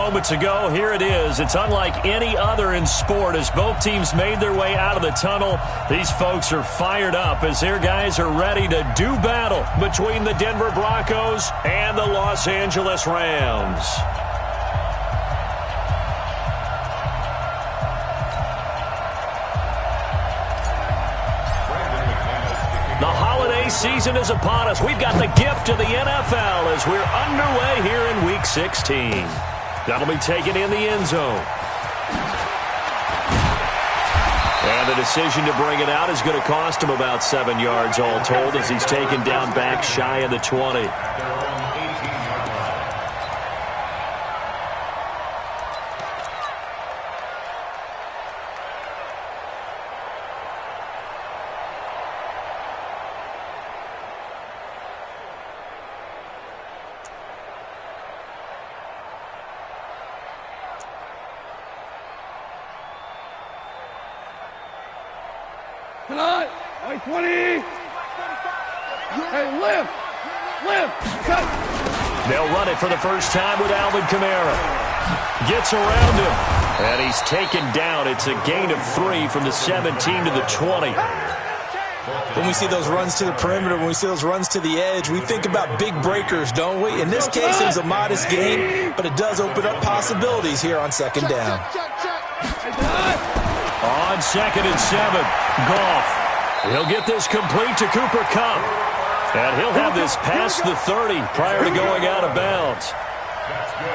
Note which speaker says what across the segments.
Speaker 1: moments ago. Here it is. It's unlike any other in sport as both teams made their way out of the tunnel. These folks are fired up as their guys are ready to do battle between the Denver Broncos and the Los Angeles Rams. The holiday season is upon us. We've got the gift of the NFL as we're underway here in Week 16. That'll be taken in the end zone. And the decision to bring it out is going to cost him about 7 yards all told as he's taken down back shy of the 20.
Speaker 2: Tonight, 20. Hey, lift, cut.
Speaker 1: They'll run it for the first time with Alvin Kamara. Gets around him, and he's taken down. It's a gain of 3 from the 17 to the 20.
Speaker 3: When we see those runs to the perimeter, when we see those runs to the edge, we think about big breakers, don't we? In this case, it was a modest gain, but it does open up possibilities here on second down.
Speaker 1: On 2nd and 7, Goff. He'll get this complete to Cooper Kupp. And he'll have this past the 30 prior to going out of bounds.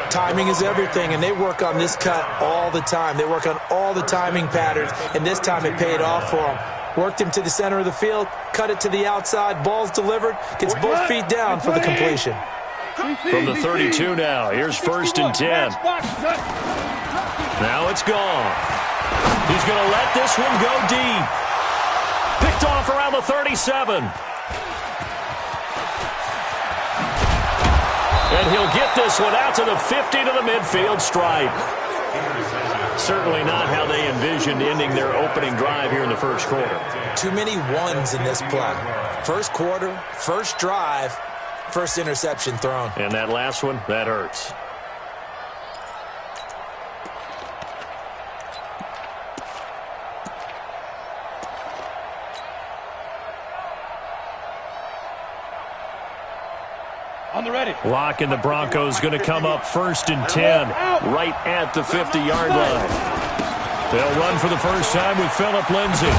Speaker 3: Timing is everything, and they work on this cut all the time. They work on all the timing patterns, and this time it paid off for them. Worked him to the center of the field, cut it to the outside, ball's delivered, gets both feet down for the completion.
Speaker 1: From the 32 now, here's 1st and 10. Now it's gone. He's going to let this one go deep. Picked off around the 37. And he'll get this one out to the 50 to the midfield stripe. Certainly not how they envisioned ending their opening drive here in the first quarter.
Speaker 3: Too many ones in this play. First quarter, first drive, first interception thrown.
Speaker 1: And that last one, that hurts.
Speaker 2: On the ready.
Speaker 1: Lock and the Broncos going to come up 1st and 10 right at the 50-yard line. They'll run for the first time with Phillip Lindsay.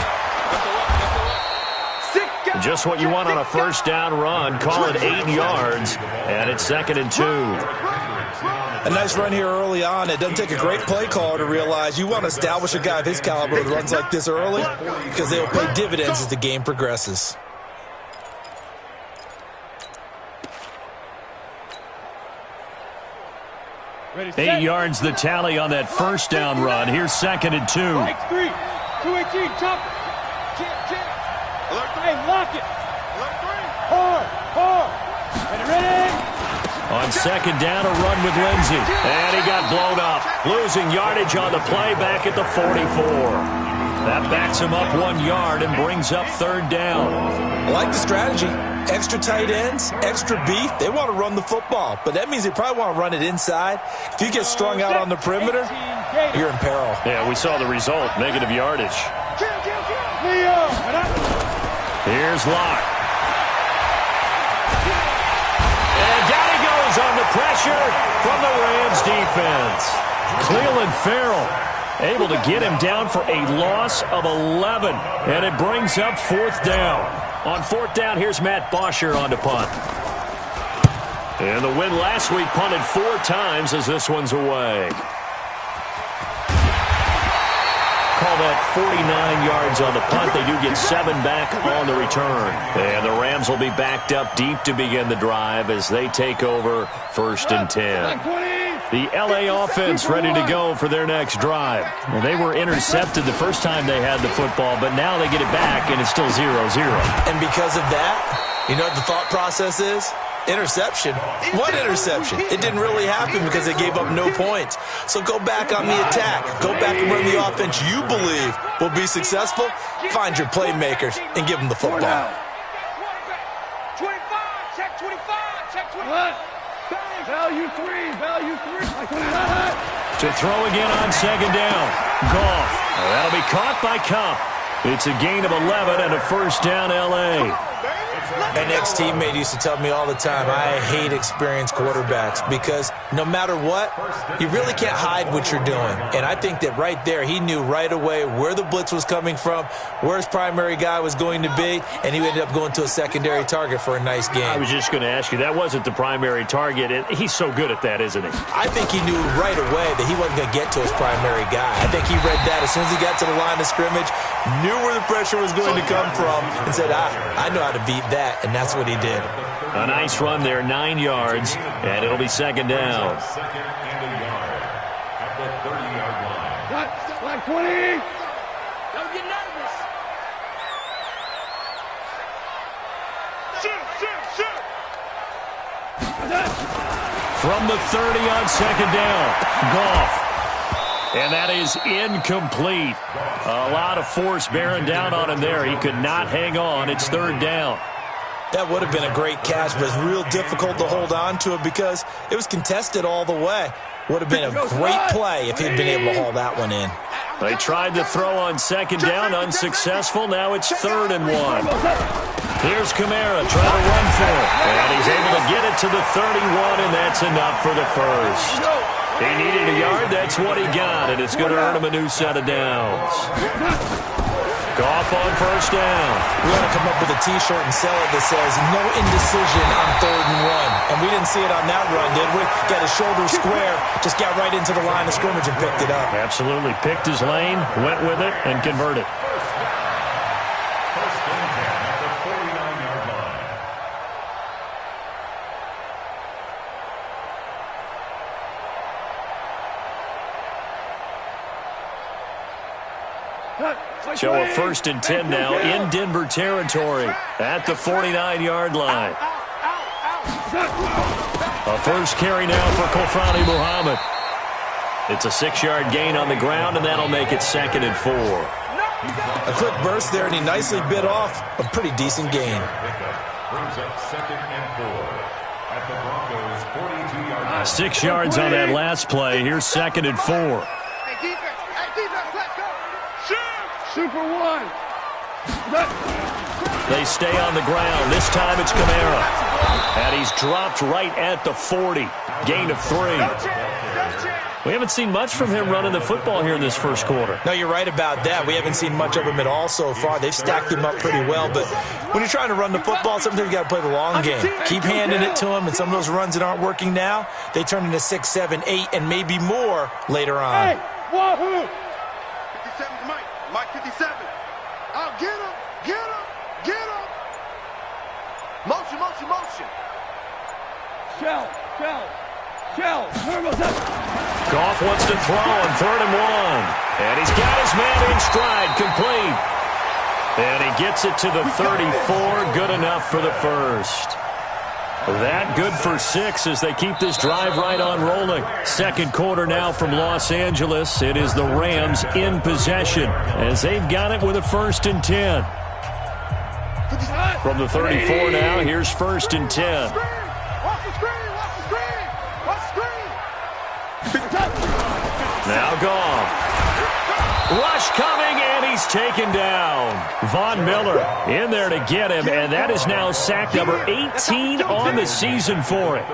Speaker 1: Just what you want on a first down run. Call it 8 yards, and it's 2nd and 2.
Speaker 3: A nice run here early on. It doesn't take a great play caller to realize you want to establish a guy of his caliber who runs like this early because they'll pay dividends as the game progresses.
Speaker 1: 8 yards the tally on that first down run. Here's 2nd and 2.
Speaker 2: Right 3. 218, chop it. Hey, lock it. Hard. Ready.
Speaker 1: On 2nd down, a run with Lindsay. And he got blown up. Losing yardage on the play back at the 44. That backs him up 1 yard and brings up 3rd down.
Speaker 3: I like the strategy. Extra tight ends, extra beef. They want to run the football, but that means they probably want to run it inside. If you get strung out on the perimeter, you're in peril.
Speaker 1: Yeah, we saw the result, negative yardage. Here's Locke. And down he goes on the pressure from the Rams defense. Cleveland Farrell able to get him down for a loss of 11. And it brings up 4th down. On 4th down, here's Matt Bosher on to punt. And the win last week punted 4 times as this one's away. Call that 49 yards on the punt. They do get 7 back on the return. And the Rams will be backed up deep to begin the drive as they take over 1st and 10. The L.A. offense ready to go for their next drive. Well, they were intercepted the first time they had the football, but now they get it back, and it's still 0-0.
Speaker 3: And because of that, you know what the thought process is? Interception. What interception? It didn't really happen because they gave up no points. So go back on the attack. Go back and run the offense you believe will be successful. Find your playmakers and give them the football.
Speaker 2: 25, check 25, check 25. Value 3.
Speaker 1: To throw again on second down. Goff. That'll be caught by Cup. It's a gain of 11 and a first down, L.A.
Speaker 3: An ex-teammate used to tell me all the time, I hate experienced quarterbacks because no matter what, you really can't hide what you're doing. And I think that right there, he knew right away where the blitz was coming from, where his primary guy was going to be, and he ended up going to a secondary target for a nice game.
Speaker 1: I was just going to ask you, that wasn't the primary target. He's so good at that, isn't he?
Speaker 3: I think he knew right away that he wasn't going to get to his primary guy. I think he read that as soon as he got to the line of scrimmage, knew where the pressure was going to come from, and said, I know how to beat that, and that's what he did.
Speaker 1: A nice run there, 9 yards, and it'll be second down.
Speaker 2: Flag 20.
Speaker 4: Don't get nervous.
Speaker 2: Shoot.
Speaker 1: From the 30 on second down, Goff. And that is incomplete. A lot of force bearing down on him there. He could not hang on. It's third down.
Speaker 3: That would have been a great catch, but it's real difficult to hold on to it because it was contested all the way. Would have been a great play if he'd been able to haul that one in.
Speaker 1: They tried to throw on second down, unsuccessful. Now it's 3rd and 1. Here's Kamara trying to run for it. And he's able to get it to the 31, and that's enough for the first. He needed a yard. That's what he got, and it's going to earn him a new set of downs. Goff on first down.
Speaker 3: We ought to come up with a T-shirt and sell it that says, no indecision on 3rd and 1. And we didn't see it on that run, did we? Got his shoulder square, just got right into the line of scrimmage and picked it up.
Speaker 1: Absolutely. Picked his lane, went with it, and converted. So a 1st and 10 now in Denver territory at the 49-yard line. A first carry now for Kofrani Muhammad. It's a 6-yard gain on the ground, and that'll make it 2nd and 4.
Speaker 3: A quick burst there, and he nicely bit off a pretty decent gain.
Speaker 5: Brings up 2nd and 4 at the Broncos' 42-yard
Speaker 1: 6 yards on that last play. Here's 2nd and 4.
Speaker 2: Super 1.
Speaker 1: They stay on the ground. This time it's Kamara. And he's dropped right at the 40. Gain of 3. We haven't seen much from him running the football here in this first quarter.
Speaker 3: No, you're right about that. We haven't seen much of him at all so far. They've stacked him up pretty well. But when you're trying to run the football, sometimes you got to play the long game. Keep handing it to him, and some of those runs that aren't working now, they turn into 6, 7, 8, and maybe more later on.
Speaker 2: Hey, wahoo!
Speaker 6: 57's Mike. Mike 57. I'll get him. Motion.
Speaker 2: Shell.
Speaker 1: Goff wants to throw on 3rd and 1. And he's got his man in stride, complete. And he gets it to the 34, good enough for the first. That good for 6 as they keep this drive right on rolling. Second quarter now from Los Angeles. It is the Rams in possession as they've got it with a 1st and 10. From the 34 now, here's 1st and 10.
Speaker 6: Watch the screen.
Speaker 1: Now Goff. Rush coming, and he's taken down. Von Miller in there to get him, and that is now sack number 18 on the season for him.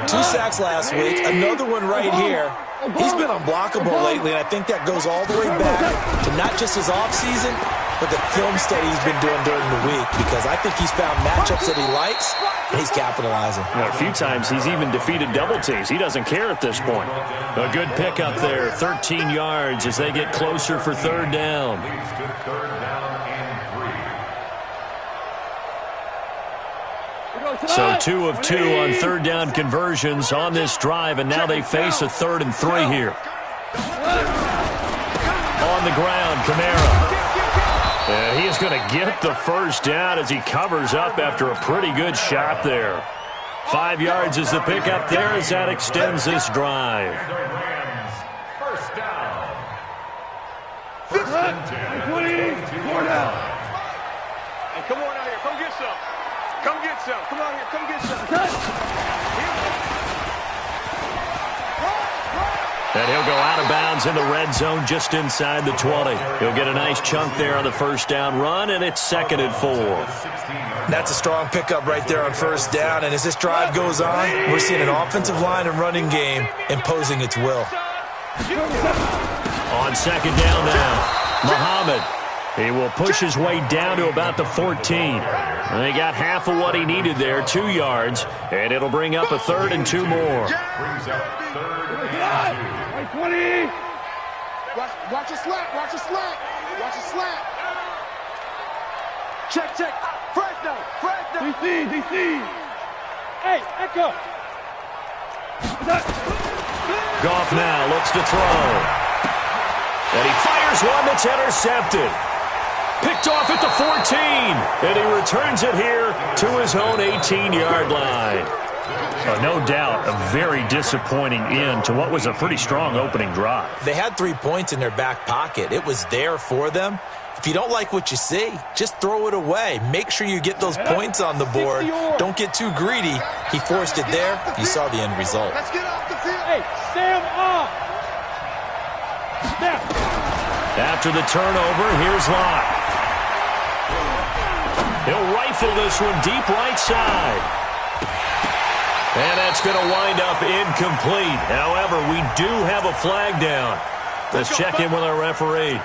Speaker 3: 2 sacks last week, another one right here. He's been unblockable lately, and I think that goes all the way back to not just his offseason, but the film study he's been doing during the week, because I think he's found matchups that he likes, and he's capitalizing.
Speaker 1: A few times he's even defeated double teams. He doesn't care at this point. A good pickup there, 13 yards as they get closer for 3rd down. So 2 of 2 on 3rd down conversions on this drive, and now they face a 3rd and 3 here. On the ground, Kamara. And he is going to get the first down as he covers up after a pretty good shot there. 5 yards is the pickup there as that extends this drive.
Speaker 5: First down.
Speaker 2: 4 down.
Speaker 6: Hey, come on out here. Come get some. Come on here. Come get some.
Speaker 1: And he'll go out of bounds in the red zone just inside the 20. He'll get a nice chunk there on the first down run, and it's 2nd and 4.
Speaker 3: That's a strong pickup right there on first down, and as this drive goes on, we're seeing an offensive line and running game imposing its will.
Speaker 1: On 2nd down now, Muhammad. He will push his way down to about the 14. And they got half of what he needed there, 2 yards, and it'll bring up a 3rd and 2 more.
Speaker 5: Brings up 3rd and 2.
Speaker 2: 20.
Speaker 4: Watch your slack. Watch your slack. Watch your slack. Check. Fresno.
Speaker 2: DC. Hey, Echo.
Speaker 1: Goff now looks to throw. And he fires one that's intercepted. Picked off at the 14. And he returns it here to his own 18-yard line. No doubt a very disappointing end to what was a pretty strong opening drive.
Speaker 3: They had 3 points in their back pocket. It was there for them. If you don't like what you see, just throw it away. Make sure you get those points on the board. Don't get too greedy. He forced it there. You saw the end result.
Speaker 4: Let's get off the field.
Speaker 2: Hey, Sam off. Snap.
Speaker 1: After the turnover, here's Locke. He'll rifle this one deep right side. And that's going to wind up incomplete. However, we do have a flag down. Let's check in with our referee.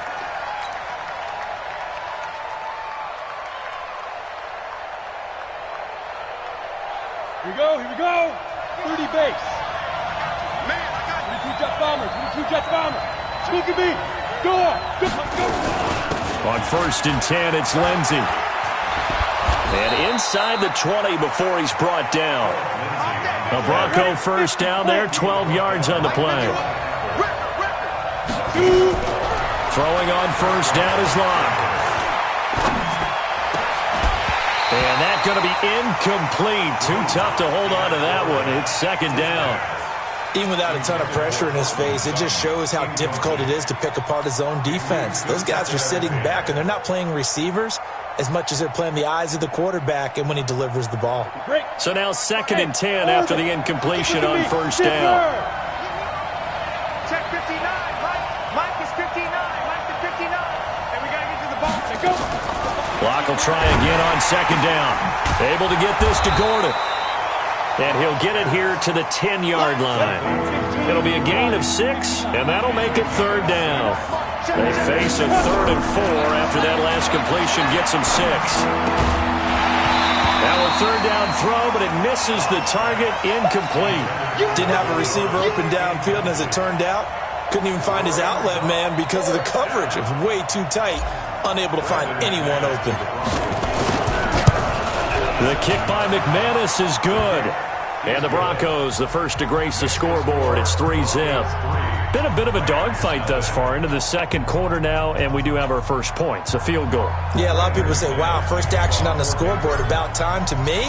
Speaker 2: Here we go. 30 base.
Speaker 4: Man, I got
Speaker 2: 22 Jets bombers. 22 Jets bombers. Spooky beat. Go.
Speaker 1: On 1st and 10, it's Lindsey. And inside the 20 before he's brought down. A Bronco first down there, 12 yards on the play. Throwing on first down is Locke. And that's going to be incomplete. Too tough to hold on to that one. It's 2nd down.
Speaker 3: Even without a ton of pressure in his face, it just shows how difficult it is to pick apart his own defense. Those guys are sitting back, and they're not playing receivers as much as they're playing the eyes of the quarterback and when he delivers the ball.
Speaker 1: So now 2nd and 10 after the incompletion on first down.
Speaker 4: check 59. Mike is 59. Mike is 59. And we got to get to the ball. Go.
Speaker 1: Locke will try again on 2nd down. Able to get this to Gordon. And he'll get it here to the 10-yard line. It'll be a gain of 6, and that'll make it 3rd down. They face a 3rd and 4 after that last completion gets them 6. Now a 3rd down throw, but it misses the target, incomplete.
Speaker 3: Didn't have a receiver open downfield, and as it turned out, couldn't even find his outlet man because of the coverage. It was way too tight, unable to find anyone open.
Speaker 1: The kick by McManus is good. And the Broncos, the first to grace the scoreboard. It's 3-zip. Been a bit of a dogfight thus far into the 2nd quarter now, and we do have our first points, a field goal.
Speaker 3: Yeah, a lot of people say, wow, first action on the scoreboard, about time. To me,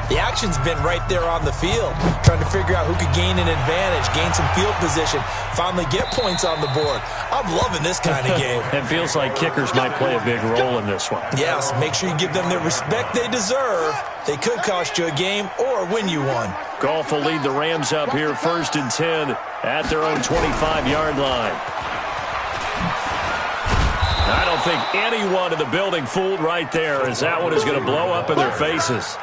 Speaker 3: the action's been right there on the field, trying to figure out who could gain an advantage, gain some field position, finally get points on the board. I'm loving this kind of game.
Speaker 1: It feels like kickers might play a big role in this one.
Speaker 3: Yes, make sure you give them the respect they deserve. They could cost you a game or win you one.
Speaker 1: Goff will lead the Rams up here 1st and 10 at their own 25-yard line. I don't think anyone in the building fooled right there, as that one is going to blow up in their faces.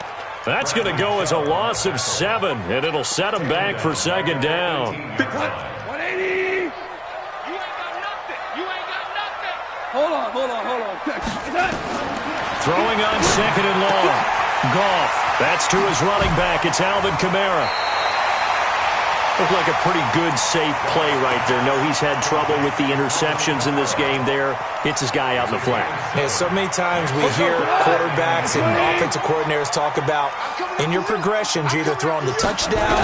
Speaker 1: That's going to go as a loss of 7, and it'll set them back for 2nd down.
Speaker 2: 180.
Speaker 4: You ain't got nothing. You ain't got nothing.
Speaker 2: Hold on.
Speaker 1: Throwing on 2nd and long. Goff, that's to his running back. It's Alvin Kamara. Looked like a pretty good, safe play right there. No, he's had trouble with the interceptions in this game there. Hits his guy out in the flat.
Speaker 3: Yeah, so many times we hear quarterbacks and offensive coordinators talk about in your progressions, you're either throwing the touchdown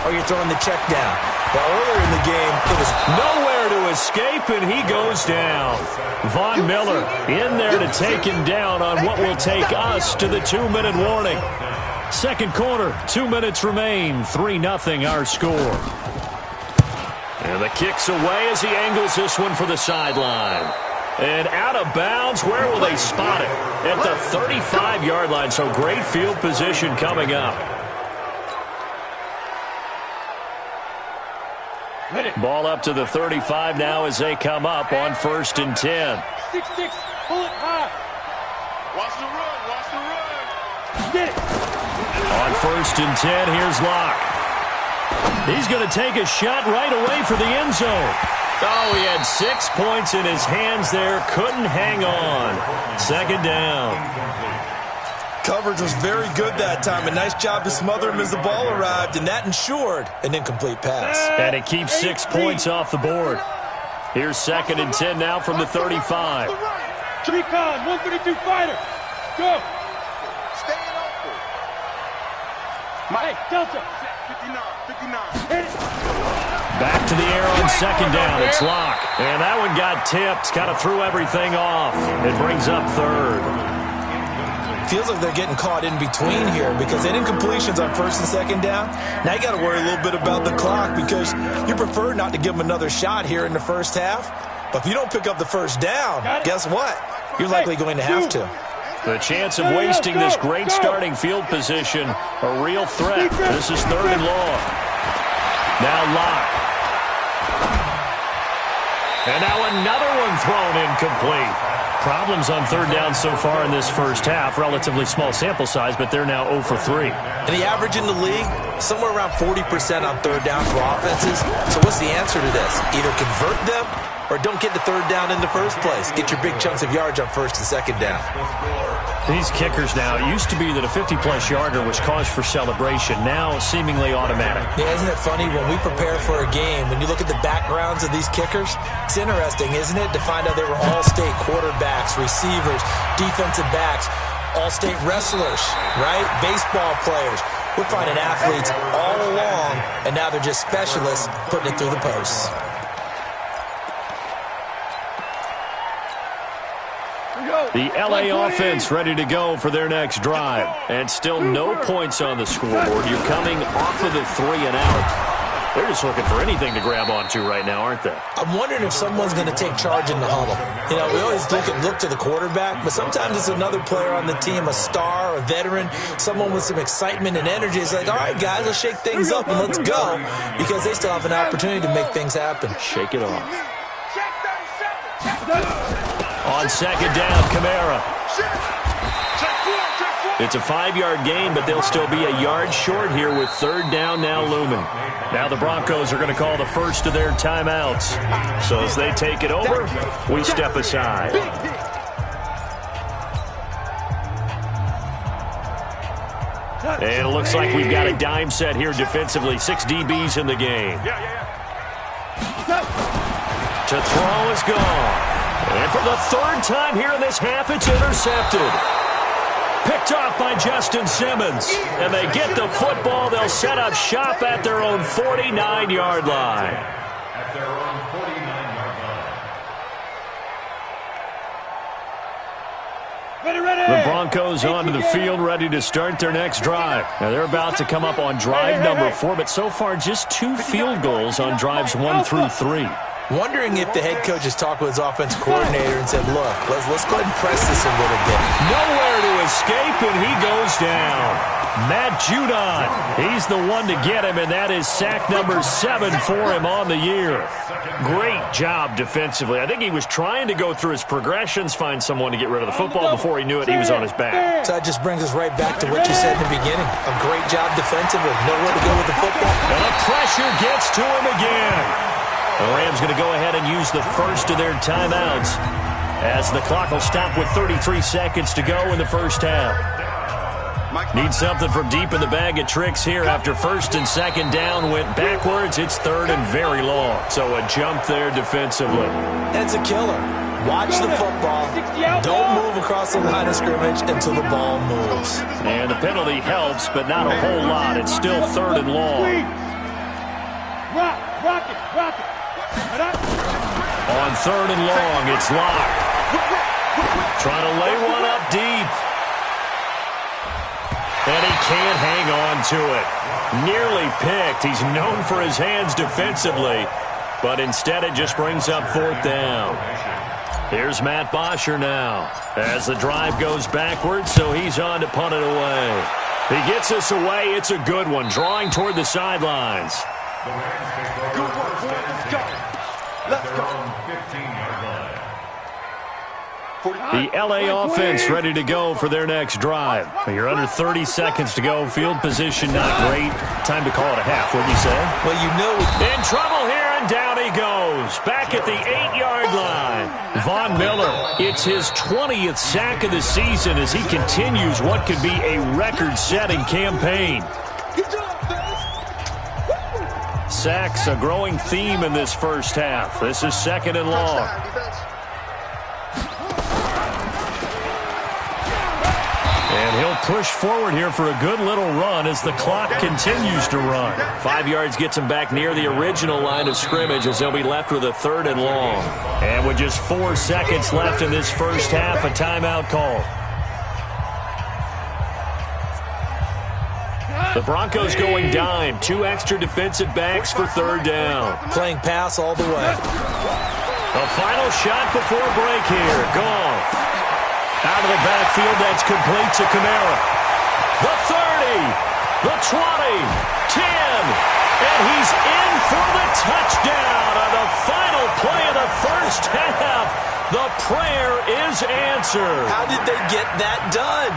Speaker 3: or you're throwing the check down. But earlier in the game, it was
Speaker 1: nowhere to escape, and he goes down. Von Miller in there to take him down on what will take us to the 2-minute warning. 2nd quarter, 2 minutes remain, 3-0 our score. And the kick's away as he angles this one for the sideline. And out of bounds, where will they spot it? At the 35-yard line, so great field position coming up. Ball up to the 35 now as they come up on 1st and 10.
Speaker 2: 6-6, pull it high.
Speaker 6: Watch the run, watch the run.
Speaker 2: Get it.
Speaker 1: On 1st and 10, here's Locke. He's going to take a shot right away for the end zone. Oh, he had 6 points in his hands there. Couldn't hang on. 2nd down.
Speaker 3: Coverage was very good that time. A nice job to smother him as the ball arrived, and that ensured an incomplete pass.
Speaker 1: And it keeps 6 points off the board. Here's 2nd and 10 now from the 35.
Speaker 2: Recon, 132 fighter. Go.
Speaker 6: Staying open.
Speaker 2: Hey, Delta.
Speaker 6: 59.
Speaker 2: Hit it.
Speaker 1: Back to the air on 2nd down. It's Locke. And that one got tipped. Kind of threw everything off. It brings up 3rd.
Speaker 3: Feels like they're getting caught in between here because they didn't completions on 1st and 2nd down. Now you got to worry a little bit about the clock because you prefer not to give them another shot here in the first half. But if you don't pick up the 1st down, guess what? You're likely going to have to.
Speaker 1: The chance of wasting this great starting field position, a real threat. This is 3rd and long. Now Locke. And now another one thrown incomplete. Problems on 3rd down so far in this first half. Relatively small sample size, but they're now 0 for 3.
Speaker 3: And the average in the league, somewhere around 40% on 3rd down for offenses. So what's the answer to this? Either convert them or don't get the 3rd down in the first place. Get your big chunks of yards on 1st and 2nd down.
Speaker 1: These kickers now, it used to be that a 50-plus yarder was cause for celebration. Now seemingly automatic.
Speaker 3: Yeah, isn't it funny when we prepare for a game, when you look at the backgrounds of these kickers, it's interesting, isn't it, to find out they were all-state quarterbacks, receivers, defensive backs, all-state wrestlers, right? Baseball players. We're finding athletes all along, and now they're just specialists putting it through the posts.
Speaker 1: The LA offense ready to go for their next drive. And still no points on the scoreboard. You're coming off of the 3 and out. They're just looking for anything to grab onto right now, aren't they?
Speaker 3: I'm wondering if someone's going to take charge in the huddle. You know, we always look to the quarterback, but sometimes it's another player on the team, a star, a veteran, someone with some excitement and energy. It's like, all right, guys, let's shake things up and let's go, because they still have an opportunity to make things happen.
Speaker 1: Shake it off.
Speaker 6: Check 37.
Speaker 1: On 2nd down, Kamara.
Speaker 6: Check 4.
Speaker 1: It's a 5-yard gain, but they'll still be a yard short here with 3rd down now looming. Now the Broncos are going to call the first of their timeouts. So as they take it over, we step aside. And it looks like we've got a dime set here defensively. 6 DBs in the game. To throw is gone. And for the 3rd time here in this half, it's intercepted. Picked off by Justin Simmons. And they get the football. They'll set up shop at their own 49-yard line.
Speaker 5: At their own 49-yard line.
Speaker 1: The Broncos onto the field, ready to start their next drive. Now they're about to come up on drive number 4, but so far just 2 field goals on drives 1 through 3.
Speaker 3: Wondering if the head coach has talked with his offensive coordinator and said, look, let's go ahead and press this a little bit.
Speaker 1: Nowhere to escape, and he goes down. Matt Judon, he's the one to get him, and that is sack number 7 for him on the year. Great job defensively. I think he was trying to go through his progressions, find someone to get rid of the football. Before he knew it, he was on his back.
Speaker 3: So that just brings us right back to what you said in the beginning. A great job defensively. Nowhere to go with the football.
Speaker 1: And the pressure gets to him again. The Rams going to go ahead and use the first of their timeouts as the clock will stop with 33 seconds to go in the first half. Need something from deep in the bag of tricks here after 1st and 2nd down went backwards. It's 3rd and very long. So a jump there defensively.
Speaker 3: It's a killer. Watch the football. Don't move across the line of scrimmage until the ball moves.
Speaker 1: And the penalty helps, but not a whole lot. It's still 3rd and long.
Speaker 2: Rock it.
Speaker 1: On 3rd and long, it's Locke. Trying to lay one up deep. And he can't hang on to it. Nearly picked. He's known for his hands defensively, but instead it just brings up 4th down. Here's Matt Bosher now as the drive goes backwards, so he's on to punt it away. He gets us away. It's a good one, drawing toward the sidelines.
Speaker 6: Good work, boys. Go.
Speaker 5: their own 15-yard line.
Speaker 1: The LA offense ready to go for their next drive. You're under 30 seconds to go. Field position not great. Time to call it a half, wouldn't you say?
Speaker 3: Well, you know
Speaker 1: in trouble here, and down he goes. Back at the 8-yard line. Von Miller, it's his 20th sack of the season as he continues what could be a record-setting campaign. Sacks, a growing theme in this first half. This is 2nd and long. And he'll push forward here for a good little run as the clock continues to run. 5 yards gets him back near the original line of scrimmage as they'll be left with a 3rd and long. And with just 4 seconds left in this first half, a timeout call. The Broncos going dime. 2 extra defensive backs for 3rd down.
Speaker 3: playing pass all the way.
Speaker 1: A final shot before break here. Goff. Out of the backfield, that's complete to Kamara. The 30, the 20, 10, and he's in for the touchdown on the final play of the first half. The prayer is answered.
Speaker 3: How did they get that done?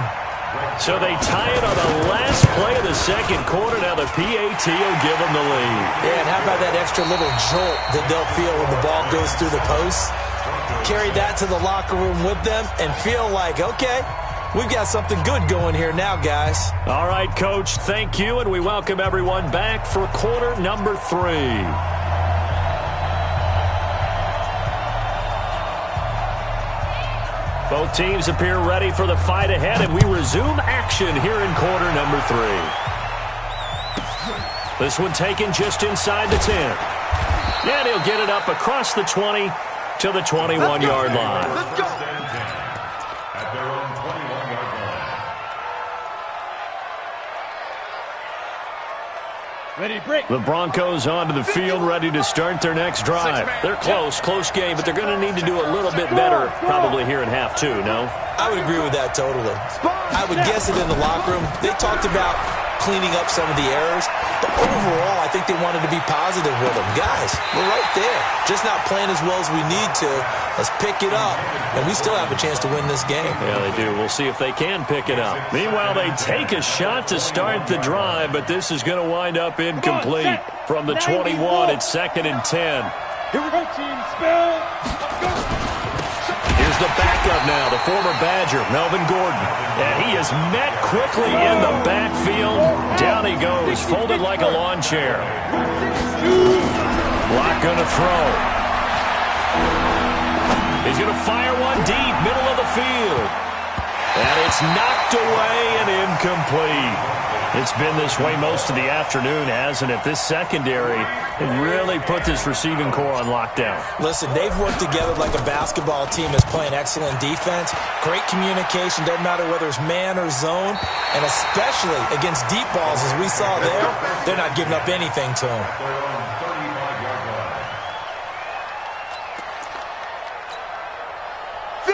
Speaker 1: So they tie it on the last play of the second quarter. Now the PAT will give them the lead.
Speaker 3: Yeah, and how about that extra little jolt that they'll feel when the ball goes through the post? Carry that to the locker room with them and feel like, okay, we've got something good going here now, guys.
Speaker 1: All right, Coach, thank you, and we welcome everyone back for quarter number 3. Both teams appear ready for the fight ahead, and we resume action here in quarter number 3. This one taken just inside the 10. And he'll get it up across the 20 to the 21-yard line.
Speaker 5: At their own 21-yard line.
Speaker 2: Ready, break.
Speaker 1: The Broncos onto the field, ready to start their next drive. They're close game, but they're going to need to do a little bit better probably here in half 2, no?
Speaker 3: I would agree with that totally. I would guess it in the locker room. They talked about cleaning up some of the errors, but overall, I think they wanted to be positive with them. Guys, we're right there. Just not playing as well as we need to. Let's pick it up, and we still have a chance to win this game.
Speaker 1: Yeah, they do. We'll see if they can pick it up. Meanwhile, they take a shot to start the drive, but this is going to wind up incomplete. From the 21, it's 2nd and 10.
Speaker 2: Here we go, team. Spell. Go.
Speaker 1: Here's the backup now, the former Badger, Melvin Gordon. And he is met quickly in the backfield. Down he goes, folded like a lawn chair. Lock going to throw. He's going to fire one deep, middle of the field. And it's knocked away and incomplete. It's been this way most of the afternoon, hasn't it? This secondary really put this receiving core on lockdown.
Speaker 3: Listen, they've worked together like a basketball team that's playing excellent defense. Great communication, doesn't matter whether it's man or zone. And especially against deep balls, as we saw there, they're not giving up anything to them.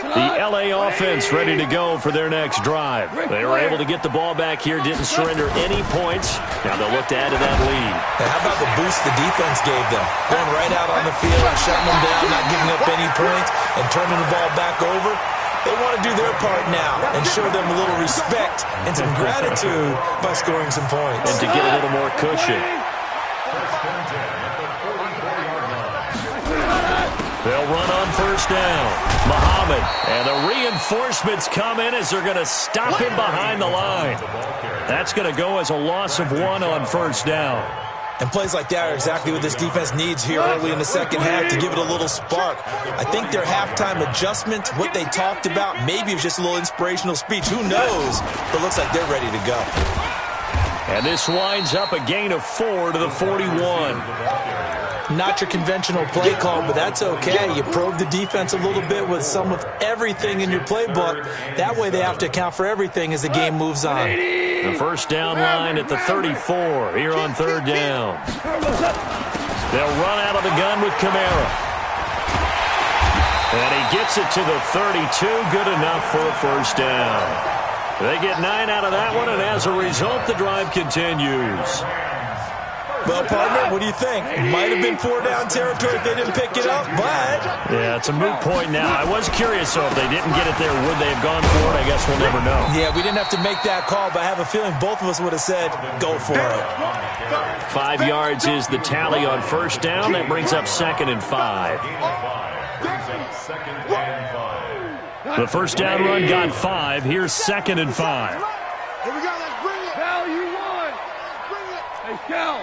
Speaker 1: The LA offense ready to go for their next drive. They were able to get the ball back here, didn't surrender any points. Now they'll look to add to that lead.
Speaker 3: And how about the boost the defense gave them? Going right out on the field, shutting them down, not giving up any points, and turning the ball back over. They want to do their part now and show them a little respect and some gratitude by scoring some points.
Speaker 1: And to get a little more cushion. They'll run on first down. Muhammad, and the reinforcements come in as they're going to stop him behind the line. That's going to go as a loss of 1 on first down.
Speaker 3: And plays like that are exactly what this defense needs here early in the second half to give it a little spark. I think their halftime adjustment, what they talked about, maybe it was just a little inspirational speech. Who knows? But it looks like they're ready to go.
Speaker 1: And this winds up a gain of 4 to the 41.
Speaker 3: Not your conventional play call, but that's okay. You probe the defense a little bit with some of everything in your playbook. That way they have to account for everything as the game moves on.
Speaker 1: The first down line at the 34 here on third down. They'll run out of the gun with Kamara. And he gets it to the 32. Good enough for a first down. They get 9 out of that one, and as a result, the drive continues.
Speaker 3: Well, partner, what do you think? Might have been 4-down territory if they didn't pick it up, but...
Speaker 1: Yeah, it's a moot point now. I was curious, so if they didn't get it there, would they have gone for it? I guess we'll never know.
Speaker 3: Yeah, we didn't have to make that call, but I have a feeling both of us would have said, go for it.
Speaker 1: 5 yards is the tally on first down. That brings up 2nd and 5. The first down run got 5. Here's 2nd and 5.
Speaker 2: Here we go, let's bring it. Cal, you won. Bring it. Hey, Cal.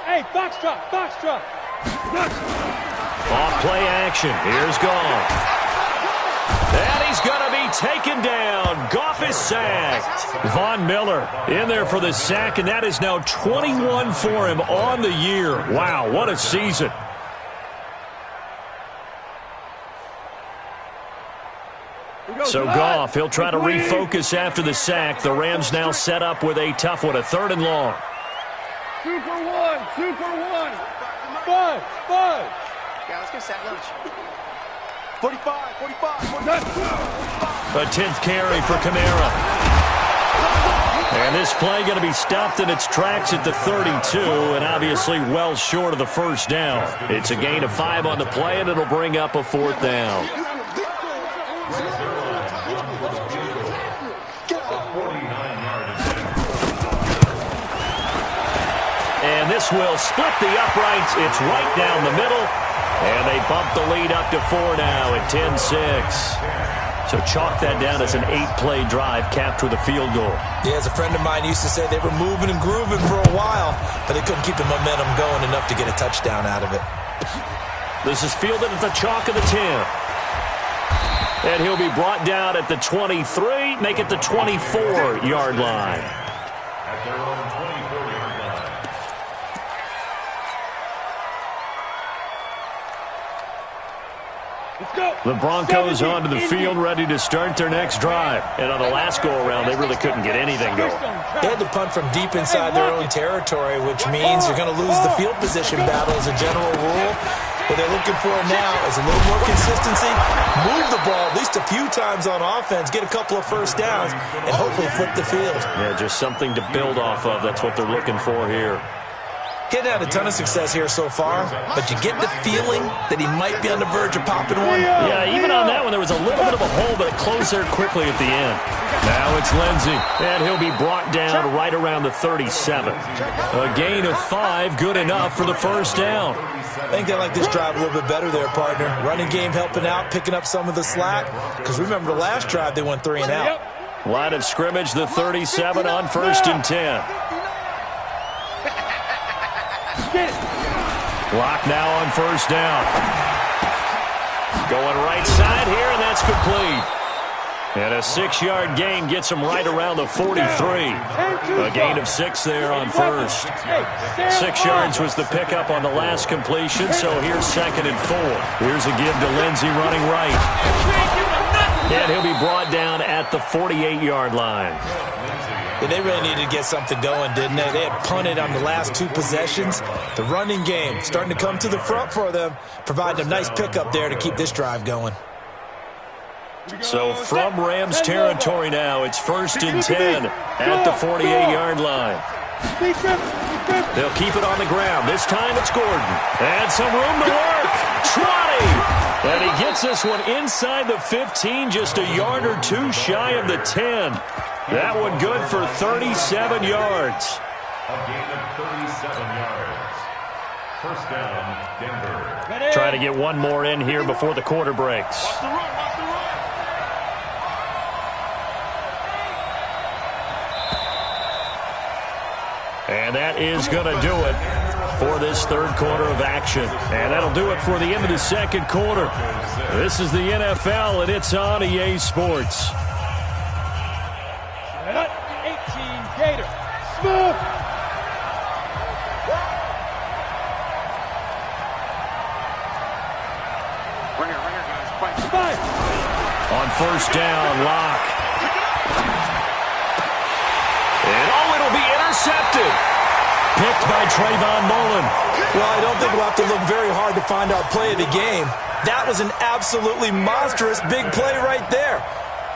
Speaker 2: Hey, Foxtrot.
Speaker 1: Off play action. Here's Goff. And he's going to be taken down. Goff is sacked. Von Miller in there for the sack, and that is now 21 for him on the year. Wow, what a season. So Goff, he'll try to refocus after the sack. The Rams now set up with a tough one, a 3rd and long.
Speaker 2: Super one. 5.
Speaker 4: Yeah, let's get set lunch. 45.
Speaker 1: A 10th carry for Kamara. And this play going to be stopped in its tracks at the 32, and obviously well short of the first down. It's a gain of 5 on the play, and it'll bring up a 4th down. And this will split the uprights. It's right down the middle. And they bump the lead up to 4 now at 10-6. So chalk that down as an 8-play drive capped with a field goal.
Speaker 3: Yeah, as a friend of mine used to say, they were moving and grooving for a while, but they couldn't keep the momentum going enough to get a touchdown out of it.
Speaker 1: This is fielded at the chalk of the 10. And he'll be brought down at the 23, make it the 24-yard line.
Speaker 5: At their own 24-yard line.
Speaker 2: Let's go.
Speaker 1: The Broncos onto the field, ready to start their next drive. And on the last go-around, they really couldn't get anything going.
Speaker 3: They had to punt from deep inside their own territory, which means you're going to lose the field position battle as a general rule. What they're looking for now is a little more consistency, move the ball at least a few times on offense, get a couple of first downs, and hopefully flip the field.
Speaker 1: Yeah, just something to build off of. That's what they're looking for here.
Speaker 3: Getting had a ton of success here so far, but you get the feeling that he might be on the verge of popping one.
Speaker 1: Yeah, even on that one, there was a little bit of a hole, but it closed there quickly at the end. Now it's Lindsey, and he'll be brought down right around the 37. A gain of 5, good enough for the first down.
Speaker 3: I think they like this drive a little bit better there, partner. Running game helping out, picking up some of the slack, because remember the last drive they went 3 and out.
Speaker 1: Line of scrimmage, the 37 on 1st and 10. Block now on first down. Going right side here, and that's complete. And a 6-yard gain gets him right around the 43. A gain of 6 there on first. 6 yards was the pickup on the last completion, so here's 2nd and 4. Here's a give to Lindsey running right. And he'll be brought down at the 48-yard line.
Speaker 3: Yeah, they really needed to get something going, didn't they? They had punted on the last 2 possessions. The running game starting to come to the front for them, providing a nice pickup there to keep this drive going.
Speaker 1: So from Rams territory now, it's 1st and 10 at the 48-yard line. They'll keep it on the ground. This time it's Gordon. And some room to work. Trotty. And he gets this one inside the 15, just a yard or 2 shy of the 10. That one good for 37 yards.
Speaker 5: A gain of 37 yards. First down, Denver.
Speaker 1: Try to get one more in here before the quarter breaks. And that is going to do it for this 3rd quarter of action. And that'll do it for the end of the 2nd quarter. This is the NFL, and it's on EA Sports.
Speaker 2: 18 Gator. Smooth.
Speaker 6: Right here, guys. Fight.
Speaker 2: Fight.
Speaker 1: On first down, Locke. And it'll be intercepted. Picked by Trayvon Mullen.
Speaker 3: Well, I don't think we'll have to look very hard to find out play of the game. That was an absolutely monstrous big play right there.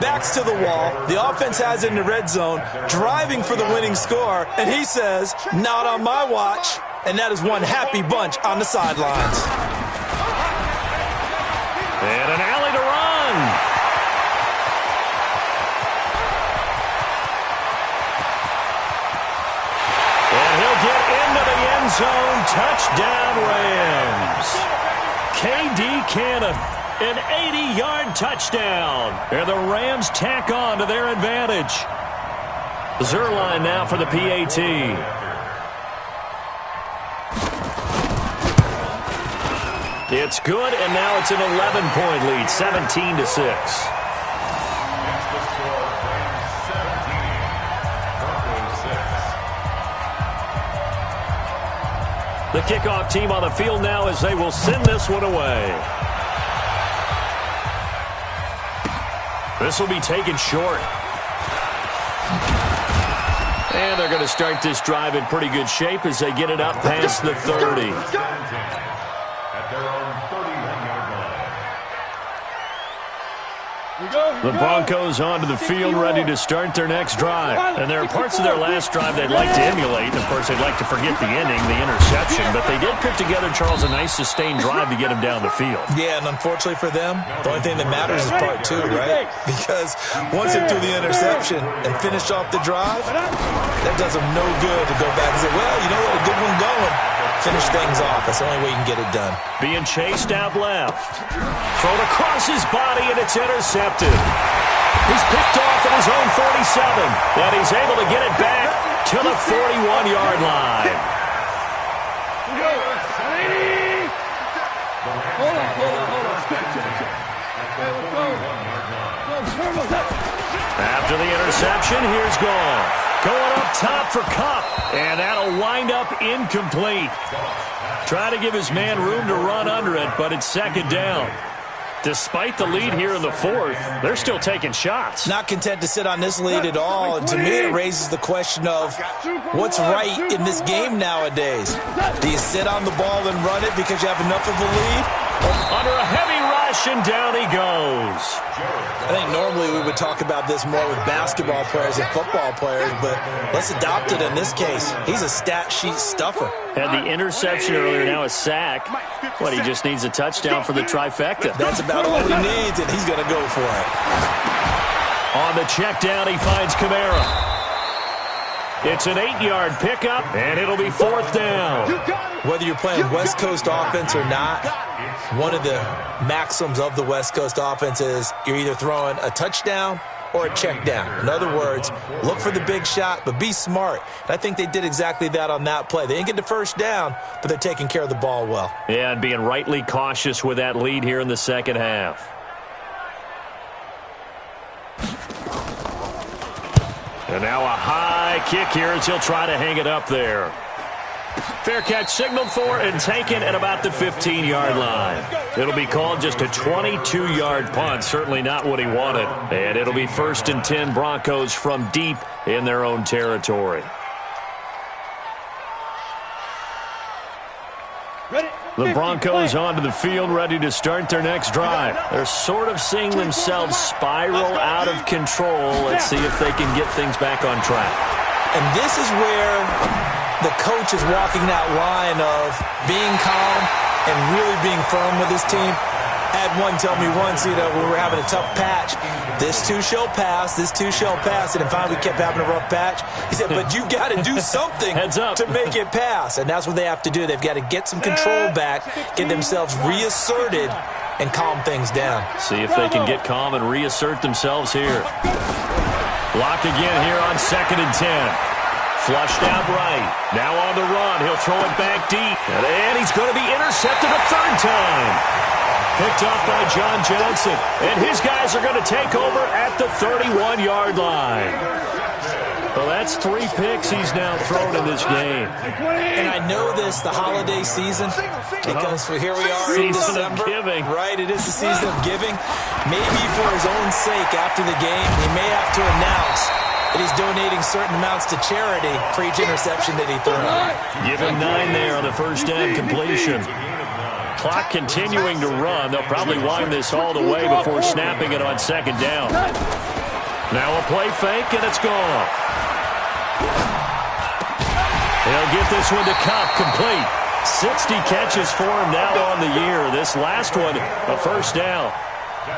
Speaker 3: backs to the wall. The offense has it in the red zone, driving for the winning score, and he says, not on my watch. And that is one happy bunch on the sidelines.
Speaker 1: And an alley to run. And he'll get into the end zone. Touchdown, Rams. KD Cannon, an 80-yard touchdown. And the Rams tack on to their advantage. Zerline now for the PAT. It's good, and now it's an 11-point lead, 17-6. The kickoff team on the field now as they will send this one away. This will be taken short. And they're going to start this drive in pretty good shape as they get it up past the 30. The Broncos onto the field ready to start their next drive. And there are parts of their last drive they'd like to emulate. And, of course, they'd like to forget the ending, the interception. But they did put together, Charles, a nice sustained drive to get him down the field.
Speaker 3: Yeah, and unfortunately for them, the only thing that matters is part two, right? Because once they threw the interception and finished off the drive, that does them no good to go back and say, well, you know what, a good one going. Finish things off. That's the only way you can get it done.
Speaker 1: Being chased out left. Thrown across his body, and it's intercepted. He's picked off at his own 47, and he's able to get it back to the 41-yard line.
Speaker 2: Hold on.
Speaker 1: After the interception, here's Goff. Going up top for Kupp, and that'll wind up incomplete. Trying to give his man room to run under it, but it's second down. Despite the lead here in the fourth, they're still taking shots.
Speaker 3: Not content to sit on this lead at all. And to me, it raises the question of what's right in this game nowadays. Do you sit on the ball and run it because you have enough of a lead?
Speaker 1: Under a heavy rush, and down he goes.
Speaker 3: I think normally we would talk about this more with basketball players and football players, but let's adopt it in this case. He's a stat sheet stuffer.
Speaker 1: Had the interception earlier, now a sack. But he just needs a touchdown for the trifecta.
Speaker 3: That's about all he needs, and he's going to go for it.
Speaker 1: On the check down, he finds Kamara. It's an 8-yard pickup, and it'll be fourth down.
Speaker 3: Whether you're playing West Coast offense or not, one of the maxims of the West Coast offense is you're either throwing a touchdown or a check down. In other words, look for the big shot, but be smart. And I think they did exactly that on that play. They didn't get the first down, but they're taking care of the ball well.
Speaker 1: Yeah, and being rightly cautious with that lead here in the second half. And now a high kick here as he'll try to hang it up there. Fair catch signaled for and taken at about the 15-yard line. It'll be called just a 22-yard punt, certainly not what he wanted. And it'll be 1st and 10 Broncos from deep in their own territory. The Broncos onto the field ready to start their next drive. They're sort of seeing themselves spiral out of control. Let's see if they can get things back on track.
Speaker 3: And this is where the coach is walking that line of being calm and really being firm with his team. I had one tell me once, when we were having a tough patch, this too shall pass, this too shall pass, and then finally we kept having a rough patch. He said, but you got to do something to make it pass, and that's what they have to do. They've got to get some control back, get themselves reasserted, and calm things down.
Speaker 1: See if they can get calm and reassert themselves here. Blocked again here on 2nd and 10. Flushed out right. Now on the run. He'll throw it back deep. And he's going to be intercepted a third time. Picked up by John Johnson. And his guys are going to take over at the 31-yard line. Well, that's 3 picks he's now thrown in this game.
Speaker 3: And I know this, the holiday season, because here we are in December.
Speaker 1: Of giving.
Speaker 3: Right, it is the season of giving. Maybe for his own sake after the game, he may have to announce that he's donating certain amounts to charity for each interception that he threw.
Speaker 1: Give him 9 there on the first down completion. Clock continuing to run. They'll probably wind this all the way before snapping it on second down. Now a play fake, and it's gone. He'll get this one to Cup, complete. 60 catches for him now on the year. This last one, a first down.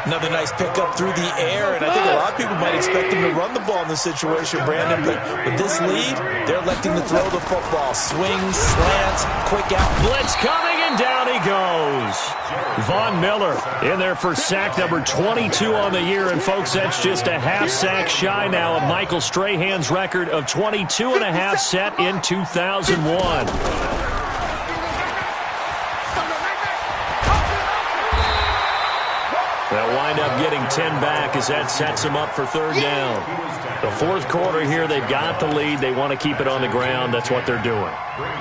Speaker 3: Another nice pickup through the air, and I think a lot of people might expect him to run the ball in this situation, Brandon, but with this lead, they're electing to throw the football. Swings, slants, quick out.
Speaker 1: Blitz coming, and down he goes. Von Miller in there for sack number 22 on the year, and folks, that's just a half sack shy now of Michael Strahan's record of 22 and a half set in 2001. They'll wind up getting 10 back as that sets them up for third down. The fourth quarter here, they've got the lead. They want to keep it on the ground. That's what they're doing.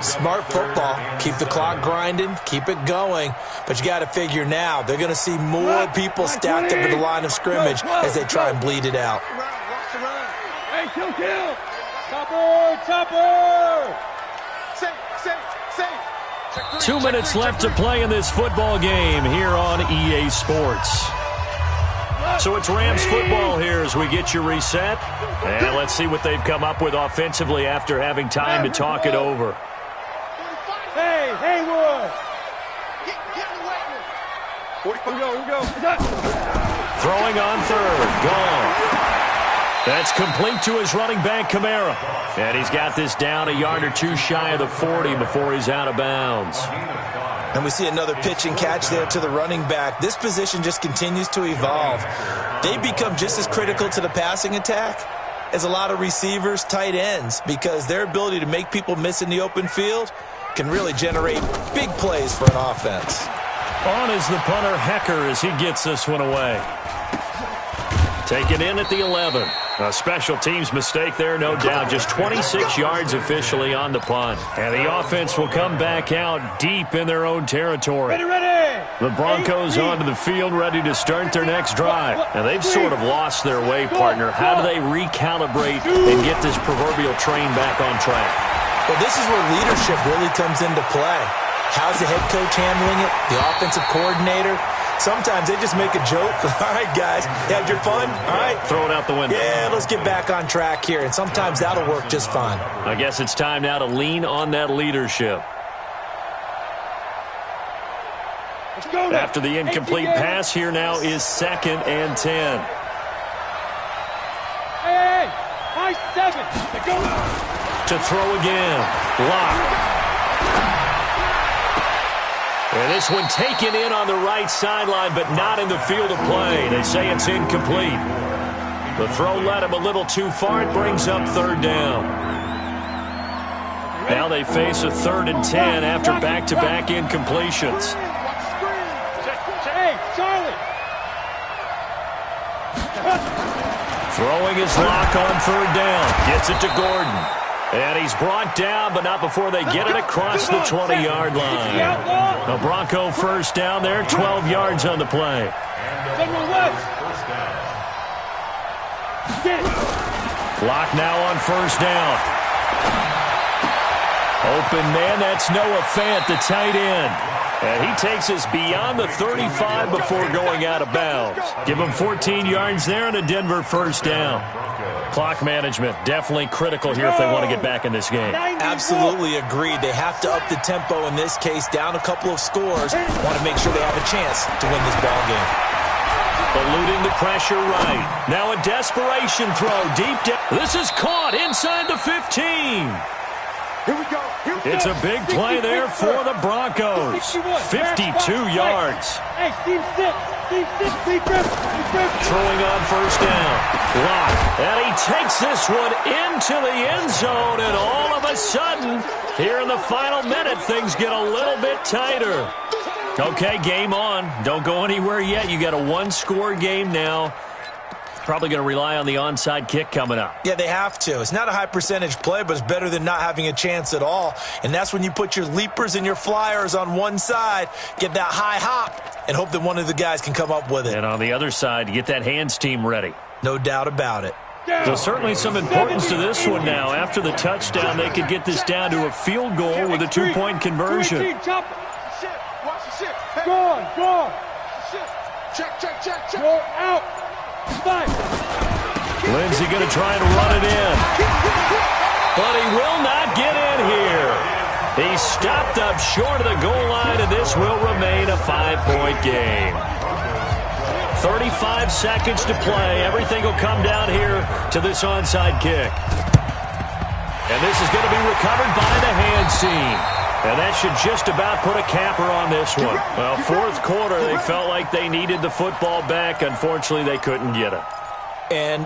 Speaker 3: Smart football. Keep the clock grinding. Keep it going. But you got to figure now, they're going to see more people stacked up at the line of scrimmage as they try and bleed it out.
Speaker 2: Hey, kill. Chopper.
Speaker 4: Safe.
Speaker 1: 2 minutes left to play in this football game here on EA Sports. So it's Rams football here as we get you reset. And let's see what they've come up with offensively after having time to talk it over.
Speaker 2: Hey, Haywood.
Speaker 4: Here
Speaker 2: we go.
Speaker 1: Throwing on third. Gone. That's complete to his running back, Kamara. And he's got this down a yard or two shy of the 40 before he's out of bounds.
Speaker 3: And we see another pitch and catch there to the running back. This position just continues to evolve. They become just as critical to the passing attack as a lot of receivers, tight ends, because their ability to make people miss in the open field can really generate big plays for an offense.
Speaker 1: On is the punter, Hecker, as he gets this one away. Taken in at the 11. A special teams mistake there, no doubt. Just 26 yards officially on the punt. And the offense will come back out deep in their own territory.
Speaker 2: Ready.
Speaker 1: The Broncos onto the field, ready to start their next drive. And they've sort of lost their way, partner. How do they recalibrate and get this proverbial train back on track?
Speaker 3: Well, this is where leadership really comes into play. How's the head coach handling it? The offensive coordinator? Sometimes they just make a joke. All right, guys, you had your fun? All right.
Speaker 1: Throw it out the window.
Speaker 3: Yeah, let's get back on track here. And sometimes that'll work just fine.
Speaker 1: I guess it's time now to lean on that leadership.
Speaker 2: Let's go now.
Speaker 1: After the incomplete pass, here now is 2nd and 10.
Speaker 2: Hey, high 7. Go.
Speaker 1: To throw again. Lock. And this one taken in on the right sideline, but not in the field of play. They say it's incomplete. The throw led him a little too far. It brings up third down. Now they face a 3rd and 10 after back-to-back incompletions.
Speaker 2: Hey, Charlie.
Speaker 1: Throwing his lock on 3rd down. Gets it to Gordon. And he's brought down, but not before they get it across the 20-yard line. The Bronco first down there, 12 yards on the play. Clock now on first down. Open man, that's Noah Fant, the tight end. And he takes us beyond the 35 before going out of bounds. Give him 14 yards there and a Denver first down. Clock management definitely critical here if they want to get back in this game.
Speaker 3: Absolutely agreed. They have to up the tempo in this case, down a couple of scores. Want to make sure they have a chance to win this ball game.
Speaker 1: Eluding the pressure right. Now a desperation throw deep down. This is caught inside the 15.
Speaker 4: Here we go.
Speaker 1: It's a big play there for the Broncos. 52 yards.
Speaker 2: Hey, Steve 6.
Speaker 1: Throwing on first down. Lock. And he takes this one into the end zone. And all of a sudden, here in the final minute, things get a little bit tighter. Okay, game on. Don't go anywhere yet. You got a one-score game now. Probably going to rely on the onside kick coming up.
Speaker 3: Yeah, they have to. It's not a high percentage play, but it's better than not having a chance at all. And that's when you put your leapers and your flyers on one side, get that high hop, and hope that one of the guys can come up with it.
Speaker 1: And on the other side, get that hands team ready.
Speaker 3: No doubt about it.
Speaker 1: So certainly some importance to this one now. After the touchdown, they could get this down to a field goal with a two-point conversion.
Speaker 2: Shit. Hey. Go on. Shit. Check. Go out. Fight.
Speaker 1: Lindsey going to try and run it in. But he will not get in here. He stopped up short of the goal line, and this will remain a 5-point game. 35 seconds to play. Everything will come down here to this onside kick. And this is going to be recovered by the hands team. And that should just about put a capper on this one. Well, fourth quarter, they felt like they needed the football back. Unfortunately, they couldn't get it.
Speaker 3: And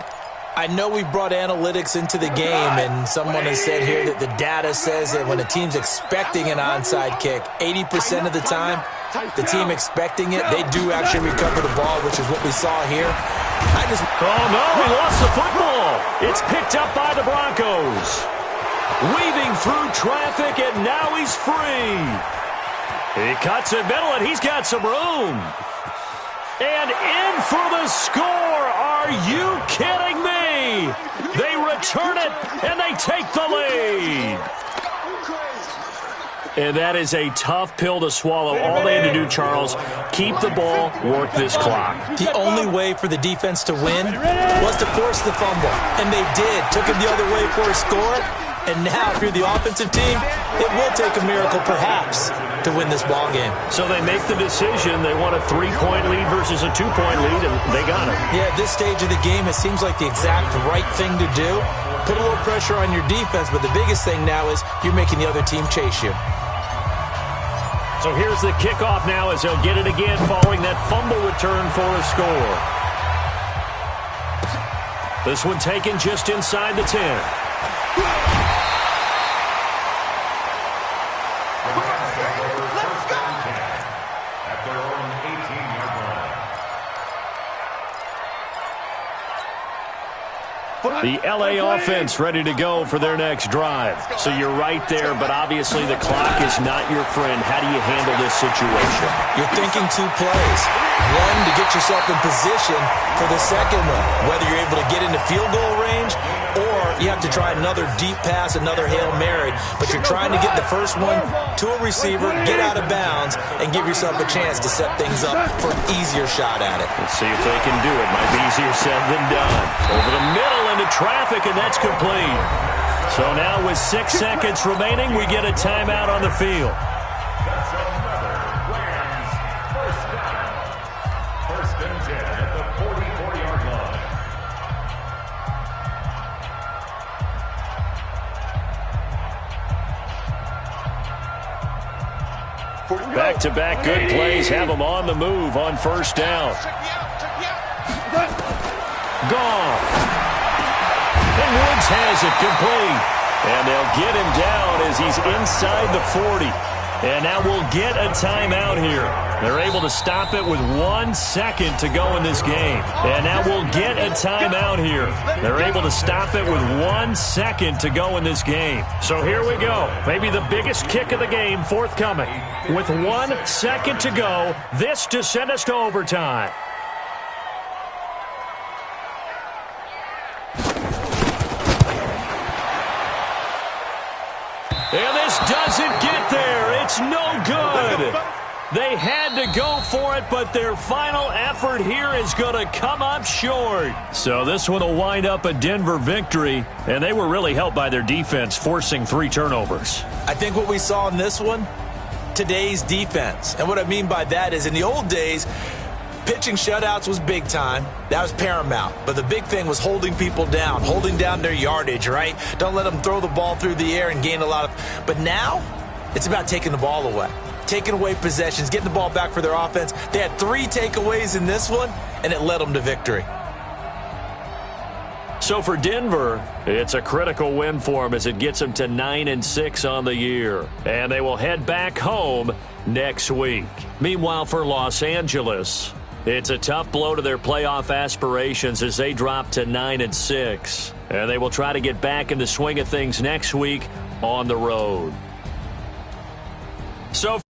Speaker 3: I know we've brought analytics into the game, and someone has said here that the data says that when a team's expecting an onside kick, 80% of the time, the team expecting it, they do actually recover the ball, which is what we saw here.
Speaker 1: Oh, no, he lost the football. It's picked up by the Broncos. Weaving through traffic, and now he's free. He cuts it middle, and he's got some room. And in for the score. Are you kidding me? They return it, and they take the lead. And that is a tough pill to swallow. All they had to do, Charles, keep the ball, work this clock.
Speaker 3: The only way for the defense to win was to force the fumble. And they did. Took it the other way for a score. And now, if you're the offensive team, it will take a miracle, perhaps, to win this ball game.
Speaker 1: So they make the decision. They want a 3-point lead versus a 2-point lead, and they got it.
Speaker 3: Yeah, at this stage of the game, it seems like the exact right thing to do. Put a little pressure on your defense, but the biggest thing now is you're making the other team chase you.
Speaker 1: So here's the kickoff now as they'll get it again following that fumble return for a score. This one taken just inside the 10. The LA offense ready to go for their next drive. So you're right there, but obviously the clock is not your friend. How do you handle this situation?
Speaker 3: You're thinking 2 plays. One, to get yourself in position for the second one, whether you're able to get into field goal range or you have to try another deep pass, another Hail Mary. But you're trying to get the first one to a receiver, get out of bounds, and give yourself a chance to set things up for an easier shot at it.
Speaker 1: Let's see if they can do it. Might be easier said than done. Over the middle into traffic, and that's complete. So now with 6 seconds remaining, we get a timeout on the field.
Speaker 5: That's another Rams first down. First and 10 at the 44-yard line.
Speaker 1: Back-to-back good plays have them on the move on first down. Gone. And Woods has it complete. And they'll get him down as he's inside the 40. And now we'll get a timeout here. They're able to stop it with 1 second to go in this game. And now we'll get a timeout here. They're able to stop it with 1 second to go in this game. So here we go. Maybe the biggest kick of the game forthcoming. With 1 second to go, this to send us to overtime. And this doesn't get there. It's no good. They had to go for it, but their final effort here is going to come up short. So this one will wind up a Denver victory, and they were really helped by their defense, forcing 3 turnovers.
Speaker 3: I think what we saw in this one, today's defense. And what I mean by that is in the old days, pitching shutouts was big time. That was paramount. But the big thing was holding people down, holding down their yardage, right? Don't let them throw the ball through the air and gain a lot of... But now, it's about taking the ball away. Taking away possessions, getting the ball back for their offense. They had 3 takeaways in this one, and it led them to victory.
Speaker 1: So for Denver, it's a critical win for them as it gets them to 9-6 on the year. And they will head back home next week. Meanwhile, for Los Angeles, it's a tough blow to their playoff aspirations as they drop to 9-6. And they will try to get back in the swing of things next week on the road. So